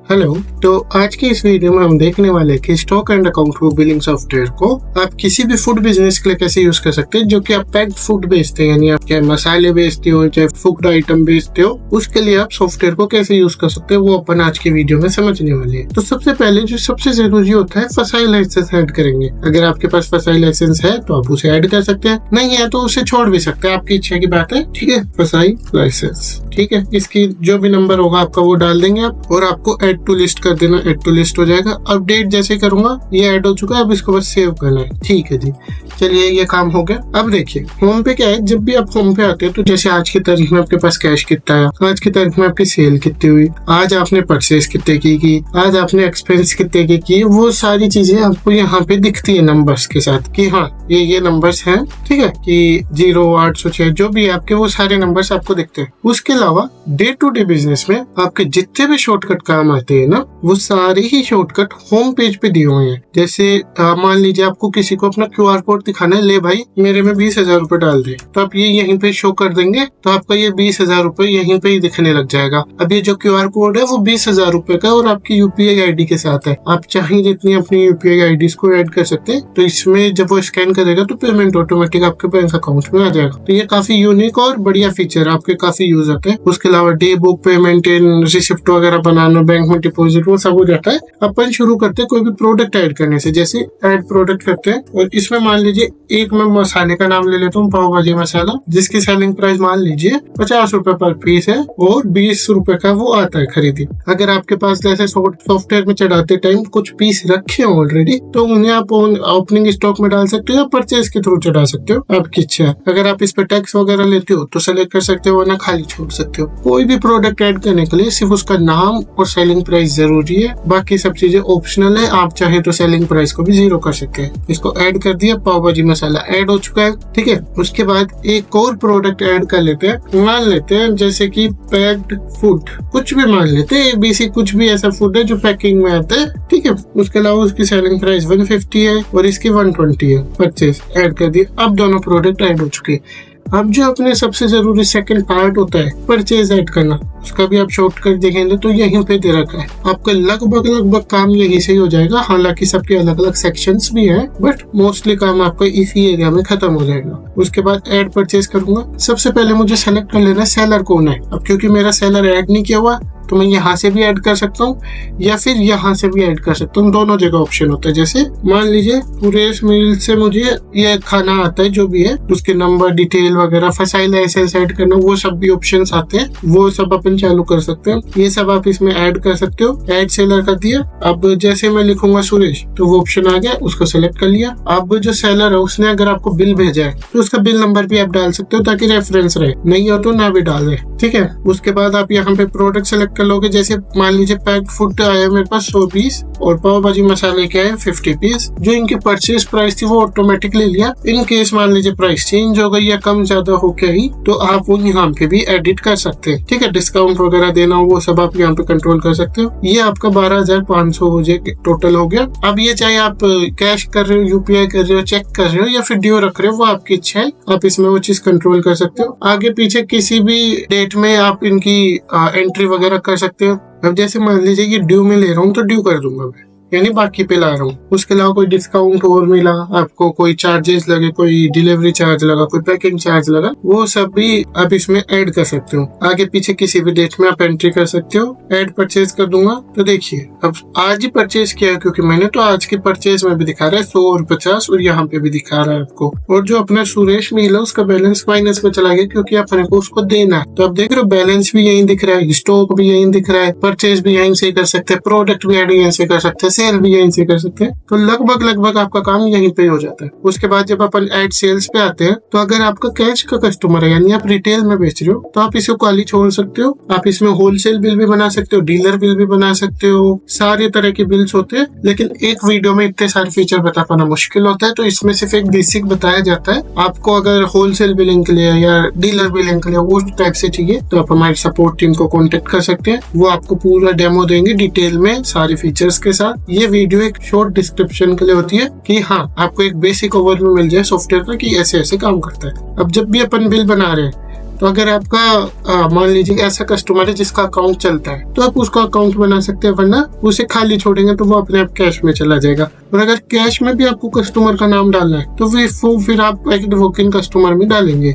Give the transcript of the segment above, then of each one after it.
Hello. तो आज की इस वीडियो में हम देखने वाले हैं कि stock and account book billing software को आप किसी भी फूड बिजनेस के लिए कैसे यूज कर सकते हैं, जो कि आप पैक्ड फूड बेचते हैं, यानी आप चाहे मसाले बेचते हो चाहे फूड आइटम बेचते हो, उसके लिए आप सॉफ्टवेयर को कैसे यूज कर सकते हैं वो अपन आज की वीडियो में समझने वाले हैं। तो सबसे पहले जो सबसे जरूरी होता है, फसाई लाइसेंस ऐड करेंगे। अगर आपके पास फसाई लाइसेंस है तो आप उसे ऐड कर सकते हैं, नहीं है तो उसे छोड़ भी सकते हैं, आपकी इच्छा की बात है। ठीक है, फसाई लाइसेंस, ठीक है, इसकी जो भी नंबर होगा आपका वो डाल देंगे आप, और आपको ऐड टू लिस्ट कर देना, ऐड टू लिस्ट हो जाएगा। अपडेट जैसे करूंगा ये ऐड हो चुका है, अब इसको बस सेव करना है। ठीक है जी, चलिए ये काम हो गया। अब देखिए होम पे क्या है, जब भी आप होम पे आते हैं तो जैसे आज की तारीख में आपके पास कैश कितना है, आज की तारीख में आपकी सेल कितनी हुई, आज आपने परचेज कितने की, आज आपने एक्सपेंस कितने की, वो सारी चीजें आपको यहाँ पे दिखती है नंबर्स के साथ कि हाँ ये नंबर्स हैं। ठीक है, कि 0, 806 जो भी है आपके, वो सारे नंबर्स आपको दिखते हैं। उसके अलावा डे टू डे बिजनेस में आपके जितने भी शॉर्टकट काम आते हैं ना, वो सारे ही शॉर्टकट होम पेज पे दिए हुए हैं। जैसे मान लीजिए आपको किसी को अपना QR कोड दिखाना है, ले भाई मेरे में 20,000 रुपए डाल दे, तो आप ये यहीं पे शो कर देंगे तो आपका ये 20,000 रुपए यहीं पे ही दिखने लग जाएगा। अब ये जो QR कोड है वो 20,000 रुपए का और आपकी UPI ID के साथ है। आप चाहे जितनी अपनी UPI IDs को ऐड कर सकते हैं, तो इसमें जब वो स्कैन करेगा तो पेमेंट ऑटोमेटिक आपके बैंक अकाउंट में आ जाएगा। तो ये काफी यूनिक और बढ़िया फीचर आपके काफी यूज आते हैं। उसके अलावा डे बुक, पेमेंट, रिसिप्ट वगैरह बनाना, बैंक में डिपॉजिट, वो सब हो जाता है। अपन शुरू करते हैं कोई भी प्रोडक्ट ऐड करने से। जैसे ऐड प्रोडक्ट करते हैं और इसमें मान लीजिए एक मैं मसाले का नाम ले लेता हूँ, पाव भाजी मसाला, जिसकी सेलिंग प्राइस मान लीजिए 50 रुपए पर पीस है और 20 रुपए का वो आता है खरीदी। अगर आपके पास जैसे सॉफ्टवेयर में चढ़ाते टाइम कुछ पीस रखे हो ऑलरेडी, तो उन्हें आप ओपनिंग स्टॉक में डाल सकते हो या परचेज के थ्रू चढ़ा सकते हो, आपकी इच्छा है। अगर आप इस पे टैक्स वगैरह लेते हो तो सेलेक्ट कर सकते हो, वरना खाली छोड़ सकते हो। कोई भी प्रोडक्ट ऐड करने के लिए सिर्फ उसका नाम और सेलिंग प्राइस जरूरी है, बाकी सब चीजें ऑप्शनल है। आप चाहे तो सेलिंग प्राइस को भी 0 कर सकते हैं। इसको ऐड कर दिया, पाव भाजी मसाला ऐड हो चुका है। ठीक है, उसके बाद एक और प्रोडक्ट ऐड कर लेते हैं। मान लेते हैं जैसे कि पैक्ड फूड, कुछ भी मान लेते हैं, ABC कुछ भी ऐसा फूड है जो पैकिंग में आता है। ठीक है, उसके अलावा उसकी सेलिंग प्राइस 150 है और इसकी 120 है। परचेज ऐड कर दिया, अब दोनों प्रोडक्ट ऐड हो चुके हैं। अब जो अपने सबसे जरूरी सेकंड पार्ट होता है परचेज ऐड करना, उसका भी आप शॉर्टकट देखेंगे तो यहीं पे दे रखा है। आपका लगभग काम यहीं से ही हो जाएगा। हालांकि सबके अलग अलग सेक्शंस भी हैं, बट मोस्टली काम आपका इसी एरिया में खत्म हो जाएगा। उसके बाद ऐड परचेज करूंगा। सबसे पहले मुझे सेलेक्ट कर लेना सेलर कौन है। अब क्योंकि मेरा सेलर ऐड नहीं किया हुआ तो मैं यहाँ से भी ऐड कर सकता हूँ या फिर यहाँ से भी ऐड कर सकता हूँ, दोनों जगह ऑप्शन होता है। जैसे मान लीजिए सुरेश मील से मुझे ये खाना आता है, जो भी है उसके नंबर, डिटेल वगैरह, फसाई लाइसेंस ऐड करना, वो सब भी ऑप्शंस आते हैं, वो सब अपन चालू कर सकते हैं। ये सब आप इसमें ऐड कर सकते हो। ऐड सेलर कर दिया। अब जैसे मैं लिखूंगा सुरेश तो वो ऑप्शन आ गया, उसको सेलेक्ट कर लिया। अब जो सेलर है उसने अगर आपको बिल भेजा है तो उसका बिल नंबर भी आप डाल सकते हो ताकि रेफरेंस रहे, नहीं हो तो ना भी डाल दे। ठीक है, उसके बाद आप यहाँ पे प्रोडक्ट सेलेक्ट कर लोगे। जैसे मान लीजिए पैक्ड फूड आया मेरे पास 100 पीस और पाव भाजी मसाले के आए 50 पीस। जो इनकी परचेज प्राइस थी वो ऑटोमेटिक ले लिया। इन केस मान लीजिए प्राइस चेंज हो गई या कम ज्यादा हो गई तो आप वो यहाँ पे भी एडिट कर सकते हैं। ठीक है, डिस्काउंट वगैरह देना हो वो सब आप यहाँ पे कंट्रोल कर सकते हो। ये आपका 12,500 हो जाए टोटल हो गया। अब ये चाहे आप कैश कर रहे हो, UPI कर रहे हो, चेक कर रहे हो या फिर ड्यू रख रहे हो, वो आपकी इच्छा है। आप इसमें वो चीज कंट्रोल कर सकते हो। आगे पीछे किसी भी डेट में आप इनकी एंट्री वगैरह कर सकते हो। अब जैसे मान लीजिए कि ड्यू में ले रहा हूँ तो ड्यू कर दूंगा मैं, यानी बाकी पे ला रहा हूँ। उसके अलावा कोई डिस्काउंट और मिला आपको, कोई चार्जेस लगे, कोई डिलीवरी चार्ज लगा, कोई पैकिंग चार्ज लगा, वो सब भी आप इसमें ऐड कर सकते हो। आगे पीछे किसी भी डेट में आप एंट्री कर सकते हो। ऐड परचेज कर दूंगा तो देखिए अब आज ही परचेज किया है, क्योंकि मैंने तो आज की परचेज में भी दिखा रहा है 100 और 50 और यहाँ पे भी दिखा रहा है आपको। और जो अपना सुरेश मील है उसका बैलेंस माइनस में चला गया क्योंकि अपने को उसको देना है। तो आप देख रहे हो बैलेंस भी यही दिख रहा है, स्टॉक भी यही दिख रहा है, परचेज भी यहीं से कर सकते हैं, प्रोडक्ट भी ऐड यहीं से कर सकते हैं, सेल भी यहीं से कर सकते हैं। तो लगभग आपका काम यहीं पे हो जाता है। उसके बाद जब अपन ऐड सेल्स पे आते हैं तो अगर आपका कैश का कस्टमर है, यानी आप रिटेल में बेच रहे हो, तो आप इसे खाली छोड़ सकते हो। आप इसमें होलसेल बिल भी बना सकते हो, डीलर बिल भी बना सकते हो, सारे तरह के बिल्स होते हैं। लेकिन एक वीडियो में इतने सारे फीचर बता पाना मुश्किल होता है, तो इसमें सिर्फ एक बेसिक बताया जाता है। आपको अगर होलसेल बिलिंग के लिए या डीलर बिलिंग के लिए वो टाइप से चाहिए तो आप हमारी सपोर्ट टीम को कॉन्टेक्ट कर सकते हैं। वो आपको पूरा डेमो देंगे डिटेल में सारे फीचर्स के साथ। ये वीडियो एक शॉर्ट डिस्क्रिप्शन के लिए होती है कि हाँ आपको एक बेसिक ओवरव्यू मिल जाए सॉफ्टवेयर का कि ऐसे ऐसे काम करता है। अब जब भी अपन बिल बना रहे हैं तो अगर आपका मान लीजिए ऐसा कस्टमर है जिसका अकाउंट चलता है तो आप उसका अकाउंट बना सकते हैं, वरना उसे खाली छोड़ेंगे तो वो अपने आप कैश में चला जाएगा। और अगर कैश में भी आपको कस्टमर का नाम डालना है तो फिर आप एक वोकिंग कस्टमर में डालेंगे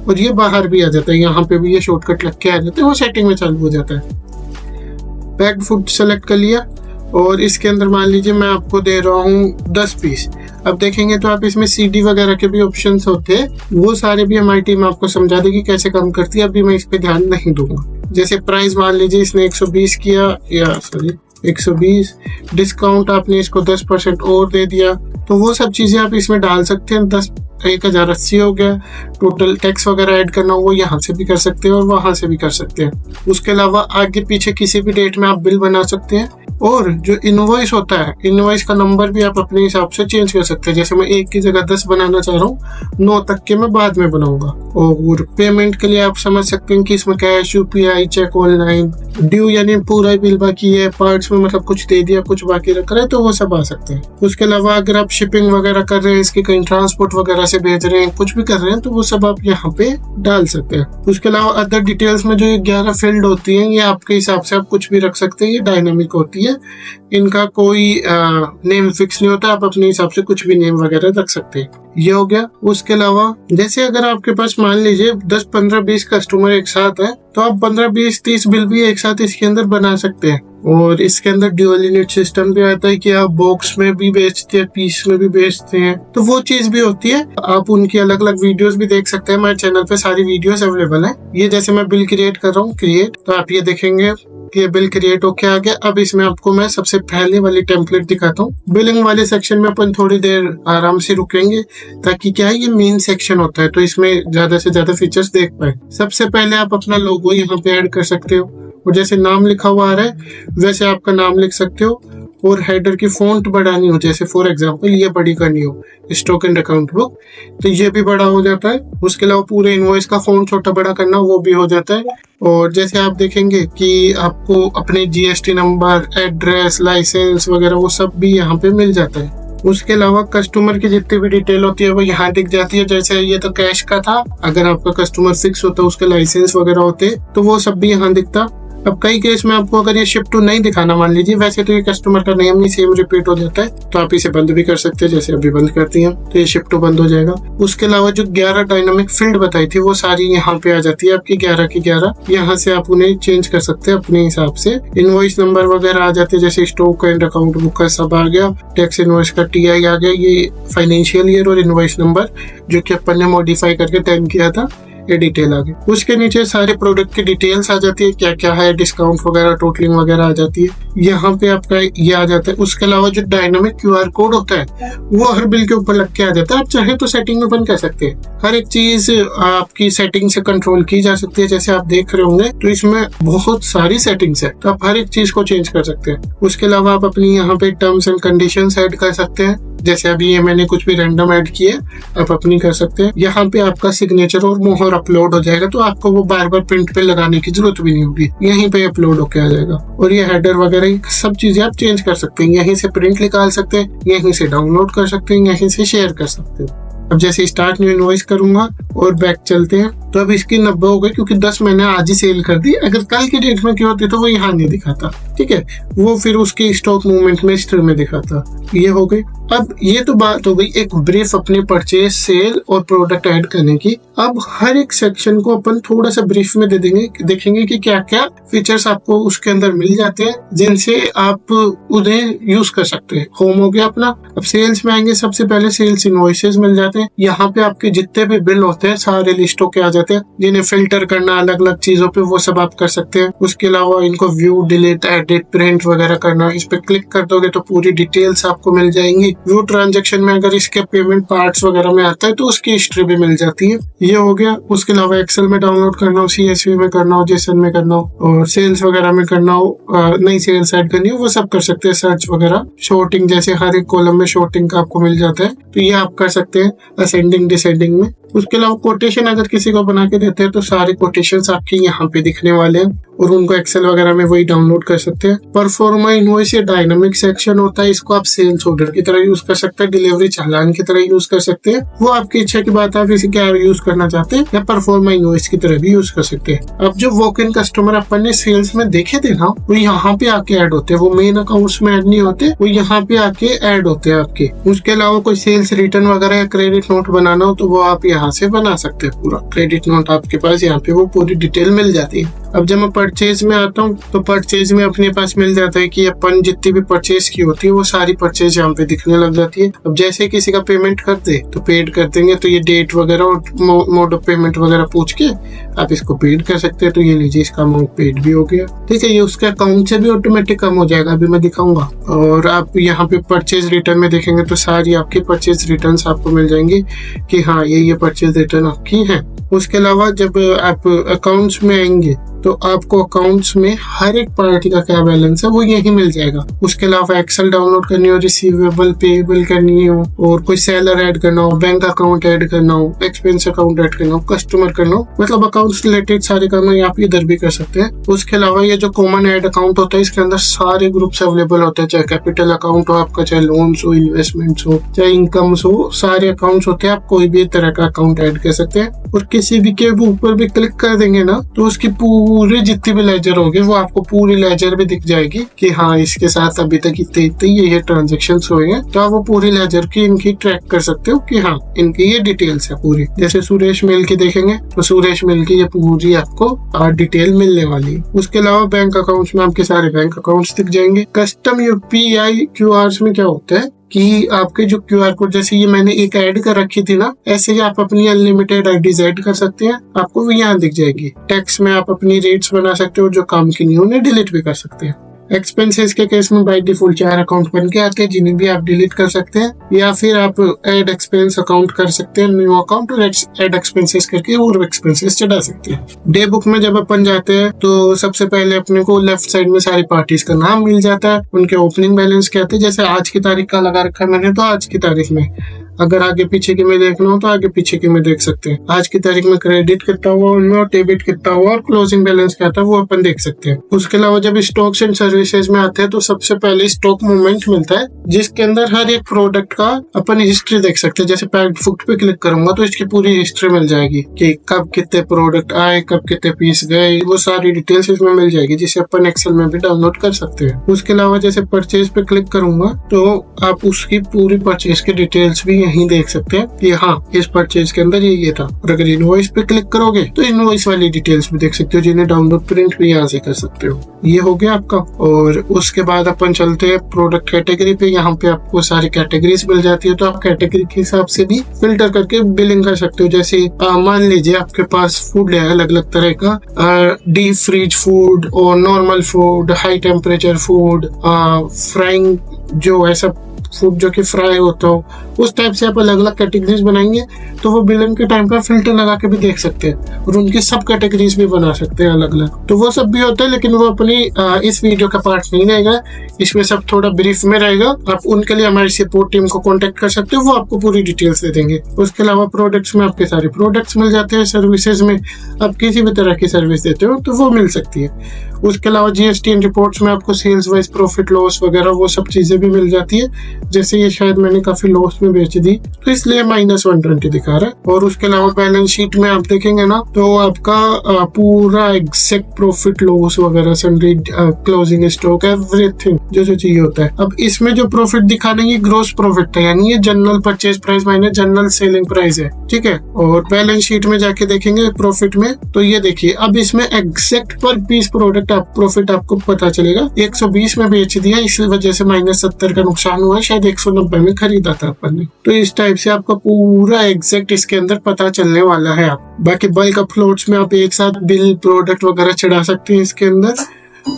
और ये बाहर भी आ जाता है, यहाँ पे भी ये शॉर्टकट लग के आ जाता है, वो सेटिंग में चालू हो जाता है। पैक्ड फूड सेलेक्ट कर लिया और इसके अंदर मान लीजिए मैं आपको दे रहा हूँ 10 पीस। अब देखेंगे तो आप इसमें CD वगैरह के भी ऑप्शंस होते हैं, वो सारे भी हमारी टीम आपको समझा देगी कैसे काम करती है। अभी मैं इस पे ध्यान नहीं दूंगा। जैसे प्राइस मान लीजिए इसने 120 किया, या सॉरी 120, डिस्काउंट आपने इसको 10% और दे दिया, तो वो सब चीजें आप इसमें डाल सकते हैं। 1080 हो गया। टोटल टैक्स वगैरह ऐड करना वो यहाँ से भी कर सकते हैं और वहां से भी कर सकते हैं। उसके अलावा आगे पीछे किसी भी डेट में आप बिल बना सकते हैं। और जो इनवॉइस होता है, इनवॉइस का नंबर भी आप अपने हिसाब से चेंज कर सकते हैं। जैसे मैं 1 की जगह 10 बनाना चाह रहा हूँ, 9 तक के मैं बाद में बनाऊंगा। और पेमेंट के लिए आप समझ सकते हैं कि इसमें cash, UPI, cheque, online, due यानी पूरा बिल बाकी है, पार्ट्स में मतलब कुछ दे दिया कुछ बाकी रख रहे हैं, तो वो सब आ सकते हैं। उसके अलावा अगर आप शिपिंग वगैरह कर रहे हैं, इसकी कहीं ट्रांसपोर्ट वगैरह से भेज रहे हैं, कुछ भी कर रहे हैं, तो वो सब आप यहाँ पे डाल सकते हैं। उसके अलावा अदर डिटेल्स में जो 11 फील्ड होती हैं, ये आपके हिसाब से आप कुछ भी रख सकते हैं। ये डायनामिक होती है, इनका कोई नेम फिक्स नहीं होता, आप अपने हिसाब से कुछ भी नेम वगैरह रख सकते हैं। ये हो गया। उसके अलावा जैसे अगर आपके पास मान लीजिए 10, 15, 20 कस्टमर एक साथ है, तो आप 15, 20, 30 बिल भी एक साथ इसके अंदर बना सकते हैं। और इसके अंदर ड्यूअल यूनिट सिस्टम भी आता है कि आप बॉक्स में भी बेचते हैं, पीस में भी बेचते हैं, तो वो चीज भी होती है। आप उनकी अलग अलग वीडियोस भी देख सकते हैं, हमारे चैनल पे सारी वीडियोस अवेलेबल है। ये जैसे मैं बिल क्रिएट कर रहा हूँ, क्रिएट, तो आप ये देखेंगे कि ये बिल क्रिएट होके आ गया। अब इसमें आपको मैं सबसे पहले वाली टेम्पलेट दिखाता हूँ। बिलिंग वाले सेक्शन में अपन थोड़ी देर आराम से रुकेंगे, ताकि क्या है, ये मेन सेक्शन होता है तो इसमें ज्यादा से ज्यादा फीचर्स देख पाए। सबसे पहले आप अपना लोगो यहाँ पे ऐड कर सकते हो, और जैसे नाम लिखा हुआ आ रहा है वैसे आपका नाम लिख सकते हो। और हेडर की फॉन्ट बढ़ानी हो, जैसे फॉर एग्जांपल ये बड़ी करनी हो, स्टॉक एंड अकाउंट बुक, तो ये भी बड़ा हो जाता है। उसके अलावा पूरे इनवॉइस का फॉन्ट छोटा बड़ा करना वो भी हो जाता है। और जैसे आप देखेंगे कि आपको अपने GST नंबर, एड्रेस, लाइसेंस वगैरह वो सब भी यहाँ पे मिल जाता है। उसके अलावा कस्टमर की जितनी भी डिटेल होती है वो यहाँ दिख जाती है। जैसे ये तो कैश का था, अगर आपका कस्टमर फिक्स होता है, उसके लाइसेंस वगैरह होते तो वो सब भी यहाँ दिखता। अब कई केस में आपको अगर ये शिप टू नहीं दिखाना मान लीजिए, वैसे तो ये कस्टमर का नेम ही सेम रिपीट हो जाता है, तो आप इसे बंद भी कर सकते हैं। जैसे अभी बंद करती हैं तो ये शिप टू बंद हो जाएगा। उसके अलावा जो 11 डायनामिक फील्ड बताई थी वो सारी यहाँ पे आ जाती है आपकी 11 की 11। यहाँ से आप उन्हें चेंज कर सकते हैं अपने हिसाब से। इनवॉइस नंबर वगैरह आ जाते हैं, जैसे स्टॉक एंड अकाउंट बुक का सब आ गया, टैक्स इनवॉइस का TI आ गया, ये फाइनेंशियल ईयर और इनवॉइस नंबर जो कि अपन ने मॉडिफाई करके 10 किया था, ये डिटेल आ गई। उसके नीचे सारे प्रोडक्ट की डिटेल्स आ जाती है, क्या क्या है, डिस्काउंट वगैरह, टोटलिंग वगैरह आ जाती है। यहाँ पे आपका ये आ जाता है। उसके अलावा जो डायनामिक QR कोड होता है वो हर बिल के ऊपर लग के आ जाता है। आप चाहे तो सेटिंग में बंद कर सकते हैं, हर एक चीज आपकी सेटिंग से कंट्रोल की जा सकती है। जैसे आप देख रहे होंगे तो इसमें बहुत सारी सेटिंग्स है, तो आप हर एक चीज को चेंज कर सकते हैं। उसके अलावा आप अपनी यहाँ पे टर्म्स एंड कंडीशंस ऐड कर सकते हैं, जैसे अभी ये मैंने कुछ भी रैंडम ऐड किए, आप अपनी कर सकते हैं। यहाँ पे आपका सिग्नेचर और मोहर अपलोड हो जाएगा, तो आपको वो बार बार प्रिंट पे लगाने की जरूरत भी नहीं होगी, यहीं पे अपलोड होके आ जाएगा। और ये हेडर वगैरह सब चीजें आप चेंज कर सकते हैं, यहीं से प्रिंट निकाल सकते हैं, यहीं से डाउनलोड कर सकते हैं, यहीं से शेयर कर सकते हैं। अब जैसे स्टार्ट न्यू इनवॉइस करूंगा और बैक चलते हैं, तो अब इसकी 90 हो गई, क्योंकि 10 मैंने आज ही सेल कर दी। अगर कल की डेट में क्या होती तो वो यहाँ नहीं दिखाता, ठीक है, वो फिर उसके स्टॉक मूवमेंट में हिस्ट्री में दिखाता। ये हो गई। अब ये तो बात हो गई एक ब्रीफ अपने परचेज, सेल और प्रोडक्ट ऐड करने की। अब हर एक सेक्शन को अपन थोड़ा सा ब्रीफ में दे देंगे, देखेंगे कि क्या क्या फीचर्स आपको उसके अंदर मिल जाते हैं जिनसे आप उन्हें यूज कर सकते हैं। होम हो गया अपना। अब सेल्स में आएंगे, सबसे पहले सेल्स इनवॉइसेस मिल जाते हैं। यहाँ पे आपके जितने भी बिल होते हैं सारे लिस्ट होके आ जाते हैं, जिन्हें फिल्टर करना अलग अलग चीजों पे वो सब आप कर सकते हैं। उसके अलावा इनको व्यू, डिलीट, एडिट, प्रिंट वगैरह करना, इस पे क्लिक कर दोगे तो पूरी डिटेल्स आपको मिल जाएंगी। व्यू ट्रांजैक्शन में अगर इसके पेमेंट पार्ट्स वगैरह में आता है तो उसकी हिस्ट्री भी मिल जाती है। ये हो गया। उसके अलावा एक्सेल में डाउनलोड करना हो, CSV में करना हो, जेसन में करना हो, और सेल्स वगैरह में करना हो, नई सेल्स ऐड करनी हो, वो सब कर सकते हैं। सर्च वगैरह, शॉर्टिंग, जैसे हर एक कॉलम में शॉर्टिंग का आपको मिल जाता है, तो ये आप कर सकते हैं असेंडिंग डिसेंडिंग में। उसके अलावा कोटेशन अगर किसी को बना के देते हैं तो सारे कोटेशंस आपके यहाँ पे दिखने वाले हैं और उनको एक्सेल वगैरह में वही डाउनलोड कर सकते हैं। परफॉर्मा इनवॉइस ये डायनामिक सेक्शन होता है, इसको आप सेल्स ऑर्डर की तरह यूज कर सकते हैं, डिलीवरी चालान की तरह यूज कर सकते हैं, वो आपकी इच्छा की बात है, आप इसे क्या यूज करना चाहते हैं, या परफॉर्मा इनवॉइस की तरह भी यूज कर सकते हैं। अब जो वॉक इन कस्टमर अपन ने सेल्स में देखे थे ना, वो यहाँ पे आके ऐड होते हैं, वो मेन अकाउंट्स में ऐड नहीं होते, वो यहाँ पे आके ऐड होते हैं आपके। उसके अलावा कोई सेल्स रिटर्न वगैरह या क्रेडिट नोट बनाना हो तो वो आप यहाँ से बना सकते हैं। पूरा क्रेडिट नोट आपके पास यहाँ पे वो पूरी डिटेल मिल जाती है। अब जब मैं परचेज में आता हूँ तो परचेज में अपने पास मिल जाता है कि अपन जितनी भी परचेज की होती है वो सारी परचेज यहाँ पे दिखने लग जाती है। अब जैसे किसी का पेमेंट कर दे तो पेड कर देंगे, तो ये डेट वगैरह और मोड ऑफ पेमेंट वगैरह पूछ के आप इसको पेड कर सकते हैं। तो ये लीजिए, इसका अमाउंट पेड भी हो गया। ठीक है, ये उसके अकाउंट से भी ऑटोमेटिक कम हो जाएगा, अभी मैं दिखाऊंगा। और आप यहाँ पे परचेज रिटर्न में देखेंगे तो सारी आपकी परचेज रिटर्न आपको मिल जाएंगी कि हाँ ये परचेज रिटर्न आपकी है। उसके अलावा जब आप अकाउंट्स में आएंगे तो आपको अकाउंट्स में हर एक पार्टी का क्या बैलेंस है वो यही मिल जाएगा। उसके अलावा एक्सेल डाउनलोड करनी हो, रिसीवेबल पेएबल करनी हो, और कोई सेलर ऐड करना हो, बैंक अकाउंट ऐड करना हो, एक्सपेंस अकाउंट ऐड करना हो, कस्टमर करना हो, मतलब अकाउंट्स रिलेटेड सारे काम आप इधर भी कर सकते हैं। उसके अलावा ये जो कॉमन ऐड अकाउंट होता है इसके अंदर सारे ग्रुप्स अवेलेबल होते हैं, चाहे कैपिटल अकाउंट हो आपका, चाहे लोन्स हो, इन्वेस्टमेंट्स हो, चाहे इनकम्स हो, सारे अकाउंट्स होते हैं। आप कोई भी तरह का अकाउंट ऐड कर सकते हैं और किसी भी के ऊपर भी क्लिक कर देंगे ना तो उसकी पूरी जितनी भी लेजर होगी वो आपको पूरी लेजर भी दिख जाएगी कि हाँ इसके साथ अभी तक इतने ये ट्रांजेक्शन हुए हैं। तो आप वो पूरी लेजर की इनकी ट्रैक कर सकते हो कि हाँ इनकी ये डिटेल्स है पूरी। जैसे सुरेश मिल की देखेंगे तो सुरेश मिल की ये पूरी आपको डिटेल मिलने वाली है। उसके अलावा बैंक अकाउंट्स में आपके सारे बैंक अकाउंट्स दिख जाएंगे। कस्टम यूपीआई क्यूआर में क्या होता है कि आपके जो क्यूआर कोड, जैसे ये मैंने एक ऐड कर रखी थी ना, ऐसे ही आप अपनी अनलिमिटेड आईडीज ऐड कर सकते हैं, आपको वो यहाँ दिख जाएगी। टैक्स में आप अपनी रेट्स बना सकते हो, जो काम की नहीं उन्हें डिलीट भी कर सकते हैं। एक्सपेंसेस के केस में बाय डिफॉल्ट 4 अकाउंट बन के आते हैं जिन्हें भी आप डिलीट कर सकते हैं, या फिर आप ऐड एक्सपेंस अकाउंट कर सकते हैं, न्यू अकाउंट, और ऐड एक्सपेंसेस करके और एक्सपेंसेस चढ़ा सकते हैं। डे बुक में जब अपन जाते हैं तो सबसे पहले अपने को लेफ्ट साइड में सारी पार्टीज का नाम मिल जाता है, उनके ओपनिंग बैलेंस क्या थे। जैसे आज की तारीख का लगा रखा है मैंने, तो आज की तारीख में अगर आगे पीछे की में देखना हो तो आगे पीछे की में देख सकते हैं। आज की तारीख में क्रेडिट कितना हुआ उनमें, और डेबिट कितना हुआ, और क्लोजिंग बैलेंस क्या था वो अपन देख सकते हैं। उसके अलावा जब स्टॉक्स एंड सर्विसेज में आते हैं तो सबसे पहले स्टॉक मूवमेंट मिलता है, जिसके अंदर हर एक प्रोडक्ट का अपन हिस्ट्री देख सकते हैं। जैसे पैक्ड फूड पे क्लिक करूंगा तो इसकी पूरी हिस्ट्री मिल जाएगी कि कब कितने प्रोडक्ट आए, कब कितने पीस गए, वो सारी डिटेल्स इसमें मिल जाएगी, जिसे अपन एक्सेल में भी डाउनलोड कर सकते हैं। उसके अलावा जैसे परचेज पे क्लिक करूंगा तो आप उसकी पूरी परचेज की डिटेल्स भी यहीं देख सकते हैं कि हाँ इस परचेज के अंदर ये था। और अगर इनवॉइस पे क्लिक करोगे तो इनवॉइस वाली डिटेल्स भी देख सकते हो, जिन्हें डाउनलोड प्रिंट भी यहाँ से कर सकते हो। ये हो गया आपका। और उसके बाद अपन चलते हैं प्रोडक्ट कैटेगरी पे। यहाँ पे आपको सारी कैटेगरीज मिल जाती है, तो आप कैटेगरी के हिसाब से भी फिल्टर करके बिलिंग कर सकते हो। जैसे मान लीजिए आपके पास फूड है अलग अलग तरह का, डीप फ्रीज फूड और normal food, high temperature food, frying, जो ऐसा फूड जो कि फ्राई होता हो, उस टाइप से आप अलग अलग कैटेगरीज बनाएंगे तो वो बिलिंग के टाइम का फिल्टर लगा के भी देख सकते हैं, और उनकी सब कैटेगरीज भी बना सकते हैं अलग अलग। तो वो सब भी होता है, लेकिन वो अपनी इस वीडियो का पार्ट नहीं रहेगा, इसमें सब थोड़ा ब्रीफ में रहेगा। आप उनके लिए हमारी सपोर्ट टीम को कॉन्टेक्ट कर सकते हो, वो आपको पूरी डिटेल्स दे देंगे। उसके अलावा प्रोडक्ट्स में आपके सारे प्रोडक्ट्स मिल जाते हैं। सर्विसेज में आप किसी भी तरह की सर्विस देते हो तो वो मिल सकती है। उसके अलावा जीएसटी रिपोर्ट्स में आपको सेल्स वाइज प्रॉफिट लॉस वगैरह वो सब चीजें भी मिल जाती है। जैसे ये शायद मैंने काफी लॉस में बेच दी तो इसलिए -120 दिखा रहा है। और उसके अलावा बैलेंस शीट में आप देखेंगे ना तो आपका पूरा एग्जैक्ट प्रॉफिट लॉस वगैरह, सन्ड्री, क्लोजिंग स्टॉक, एवरीथिंग जो चाहिए होता है। अब इसमें जो प्रॉफिट दिखाना है ये ग्रोस प्रॉफिट है, यानी ये general purchase price minus general selling price है, ठीक है। और बैलेंस शीट में जाके देखेंगे प्रॉफिट में तो ये देखिए अब इसमें एग्जैक्ट पर पीस प्रोडक्ट प्रॉफिट आपको पता चलेगा। 120 में बेच दिया, इस वजह से -70 का नुकसान हुआ, शायद 190 में खरीदा था अपन ने। तो इस टाइप से आपका पूरा एग्जैक्ट इसके अंदर पता चलने वाला है। आप बाकी बल्क अपलोड्स में आप एक साथ बिल, प्रोडक्ट वगैरह चढ़ा सकते हैं इसके अंदर।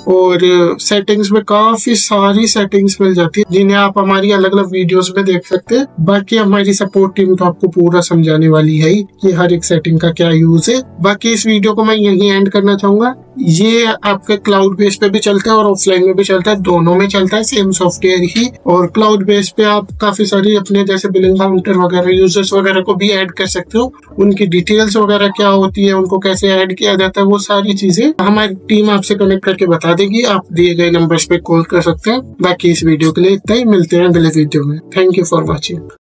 और सेटिंग्स में काफी सारी सेटिंग्स मिल जाती है, जिन्हें आप हमारी अलग अलग वीडियोस में देख सकते हैं। बाकी हमारी सपोर्ट टीम तो आपको पूरा समझाने वाली है कि हर एक सेटिंग का क्या यूज है। बाकी इस वीडियो को मैं यहीं एंड करना चाहूंगा। ये आपके क्लाउड बेस पे भी चलता है और ऑफलाइन में भी चलता है, दोनों में चलता है सेम सॉफ्टवेयर ही। और क्लाउड बेस पे आप काफी सारी अपने जैसे बिलिंग काउंटर वगैरह, यूजर्स वगैरह को भी ऐड कर सकते हो, उनकी डिटेल्स वगैरह क्या होती है, उनको कैसे ऐड किया जाता है, वो सारी चीजें हमारी टीम आपसे कनेक्ट करके बता देगी। आप दिए गए नंबर्स पे कॉल कर सकते हैं। बाकी इस वीडियो के लिए इतना ही, मिलते हैं अगले वीडियो में। Thank you for watching.